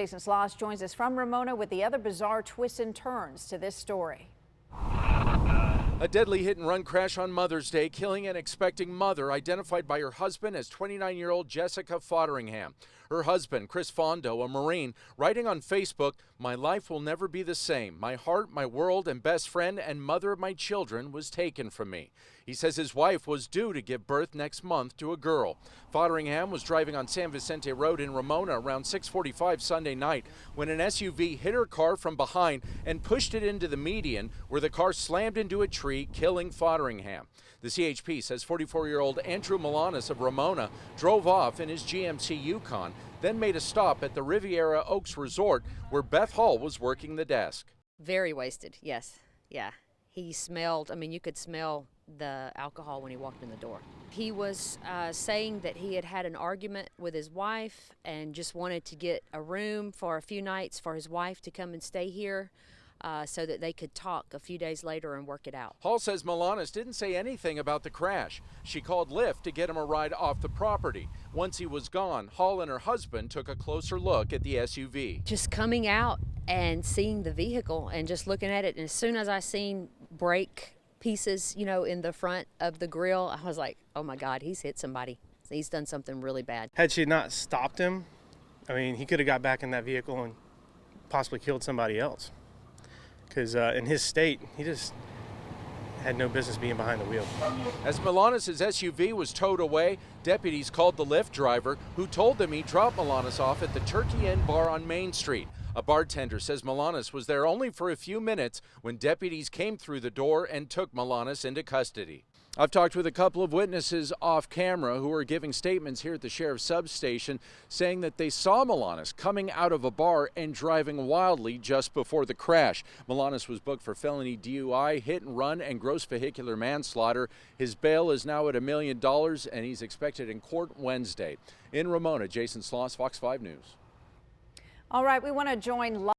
Jason Sloss joins us from Ramona with the other bizarre twists and turns to this story. A deadly hit-and-run crash on Mother's Day, killing an expecting mother identified by her husband as 29-year-old Jessica Fodderingham. Her husband, Chris Fondo, a Marine, writing on Facebook, "My life will never be the same. My heart, my world, and best friend and mother of my children was taken from me." He says his wife was due to give birth next month to a girl. Fodderingham was driving on San Vicente Road in Ramona around 6:45 Sunday night when an SUV hit her car from behind and pushed it into the median, where the car slammed into a tree, killing Fodderingham. The CHP says 44-year-old Andrew Milanis of Ramona drove off in his GMC Yukon, then made a stop at the Riviera Oaks Resort, where Beth Hall was working the desk. Very wasted, yes. Yeah. He smelled, you could smell the alcohol when he walked in the door. He was saying that he had had an argument with his wife and just wanted to get a room for a few nights for his wife to come and stay here. So that they could talk a few days later and work it out. Hall says Milanis didn't say anything about the crash. She called Lyft to get him a ride off the property. Once he was gone, Hall and her husband took a closer look at the SUV. Just coming out and seeing the vehicle and just looking at it, and as soon as I seen brake pieces, in the front of the grill, I was like, oh my God, he's hit somebody. He's done something really bad. Had she not stopped him, he could have got back in that vehicle and possibly killed somebody else. Because in his state, he just had no business being behind the wheel. As Milanis' SUV was towed away, deputies called the Lyft driver, who told them he dropped Milanis off at the Turkey Inn bar on Main Street. A bartender says Milanis was there only for a few minutes when deputies came through the door and took Milanis into custody. I've talked with a couple of witnesses off camera who are giving statements here at the sheriff's substation saying that they saw Milanis coming out of a bar and driving wildly just before the crash. Milanis was booked for felony DUI, hit and run, and gross vehicular manslaughter. His bail is now at $1 million and he's expected in court Wednesday. In Ramona, Jason Sloss, Fox 5 News. All right, we want to join